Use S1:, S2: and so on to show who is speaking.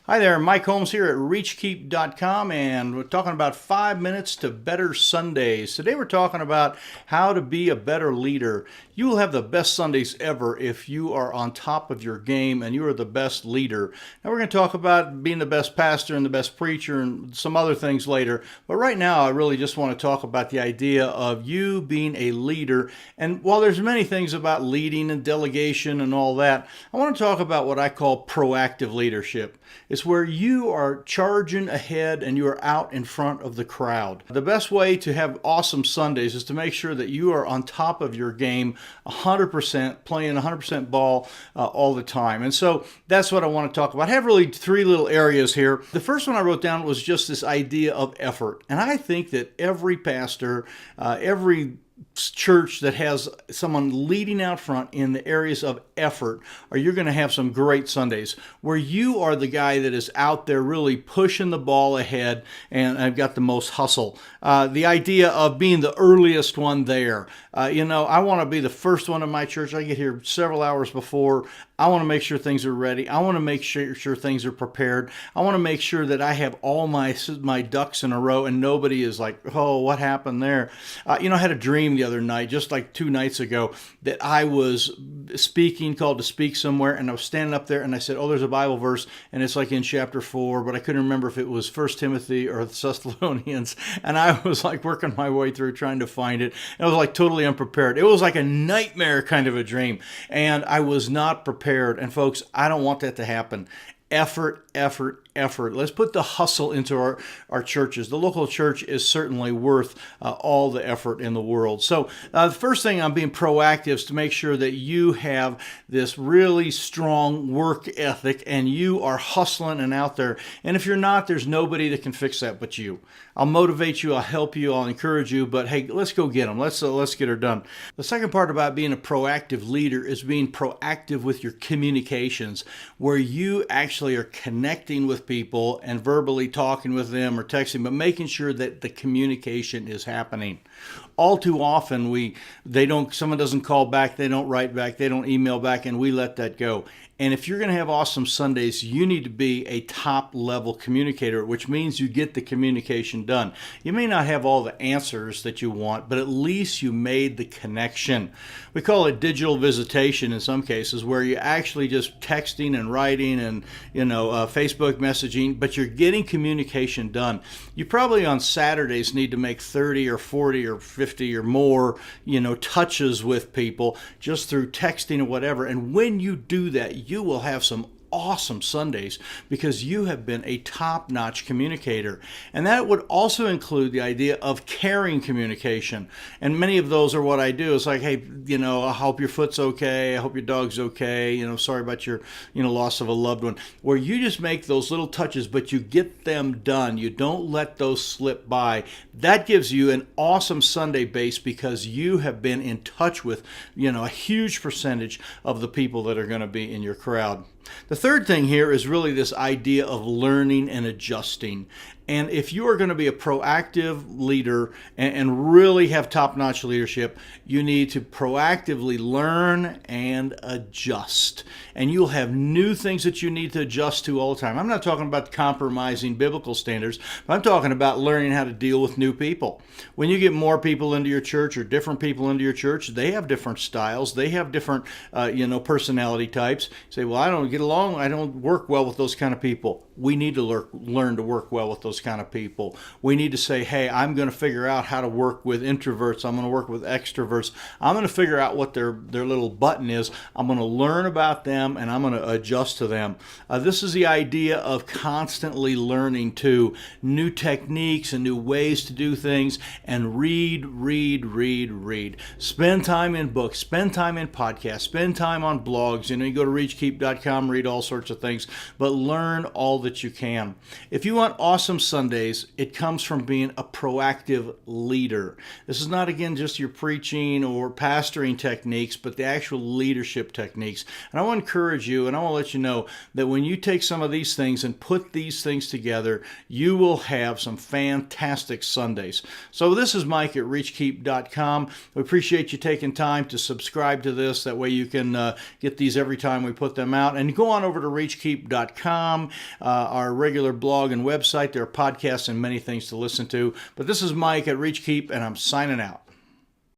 S1: Hi there, Mike Holmes here at ReachKeep.com, and we're talking about 5 minutes to better Sundays. Today we're talking about how to be a better leader. You will have the best Sundays ever if you are on top of your game and you are the best leader. Now we're going to talk about being the best pastor and the best preacher and some other things later, but right now I really just want to talk about the idea of you being a leader. And while there's many things about leading and delegation and all that, I want to talk about what I call proactive leadership. It's where you are charging ahead and you are out in front of the crowd. The best way to have awesome Sundays is to make sure that you are on top of your game 100%, playing 100% ball all the time. And so that's what I want to talk about. I have really three little areas here. The first one I wrote down was just this idea of effort. And I think that every pastor, every church that has someone leading out front in the areas of effort, or you're going to have some great Sundays where you are the guy that is out there really pushing the ball ahead, and I've got the most hustle. The idea of being the earliest one there. I want to be the first one in my church. I get here several hours before. I want to make sure things are ready. I want to make sure things are prepared. I want to make sure that I have all my ducks in a row and nobody is like, oh, what happened there? I had a dream the other night, just like 2 nights ago, that I was called to speak somewhere, and I was standing up there and I said, oh, there's a Bible verse, and it's like in chapter 4, but I couldn't remember if it was 1 Timothy or Thessalonians, and I was like working my way through trying to find it. And I was like totally unprepared. It was like a nightmare kind of a dream, and I was not prepared. And folks, I don't want that to happen. Effort, effort, effort. Let's put the hustle into our churches. The local church is certainly worth all the effort in the world. So the first thing on being proactive is to make sure that you have this really strong work ethic and you are hustling and out there. And if you're not, there's nobody that can fix that but you. I'll motivate you, I'll help you, I'll encourage you, but hey, let's go get them. Let's get her done. The second part about being a proactive leader is being proactive with your communications, where you actually are connecting with people and verbally talking with them or texting, but making sure that the communication is happening. All too often, someone doesn't call back, they don't write back, they don't email back, and we let that go. And if you're going to have awesome Sundays, you need to be a top-level communicator, which means you get the communication done. You may not have all the answers that you want, but at least you made the connection. We call it digital visitation in some cases, where you're actually just texting and writing and Facebook messaging, but you're getting communication done. You probably on Saturdays need to make 30 or 40 or 50 or more, touches with people just through texting or whatever. And when you do that, you will have some awesome Sundays because you have been a top-notch communicator. And that would also include the idea of caring communication. And many of those are what I do. It's like, hey, I hope your foot's okay. I hope your dog's okay. Sorry about your, loss of a loved one. Where you just make those little touches, but you get them done. You don't let those slip by. That gives you an awesome Sunday base because you have been in touch with, a huge percentage of the people that are going to be in your crowd. The third thing here is really this idea of learning and adjusting. And if you are going to be a proactive leader and really have top-notch leadership, you need to proactively learn and adjust. And you'll have new things that you need to adjust to all the time. I'm not talking about compromising biblical standards, but I'm talking about learning how to deal with new people. When you get more people into your church or different people into your church, they have different styles. They have different, personality types. You say, well, I don't get along. I don't work well with those kind of people. We need to learn to work well with those kind of people. We need to say, hey, I'm going to figure out how to work with introverts. I'm going to work with extroverts. I'm going to figure out what their little button is. I'm going to learn about them and I'm going to adjust to them. This is the idea of constantly learning too, new techniques and new ways to do things, and read. Spend time in books, spend time in podcasts, spend time on blogs. You go to reachkeep.com, read all sorts of things, but learn all that you can. If you want awesome Sundays, it comes from being a proactive leader. This is not, again, just your preaching or pastoring techniques, but the actual leadership techniques. And I want to encourage you, and I want to let you know that when you take some of these things and put these things together, you will have some fantastic Sundays. So this is Mike at reachkeep.com. We appreciate you taking time to subscribe to this. That way you can get these every time we put them out. And go on over to reachkeep.com. our regular blog and website. There are podcasts and many things to listen to. But this is Mike at Reach Keep, and I'm signing out.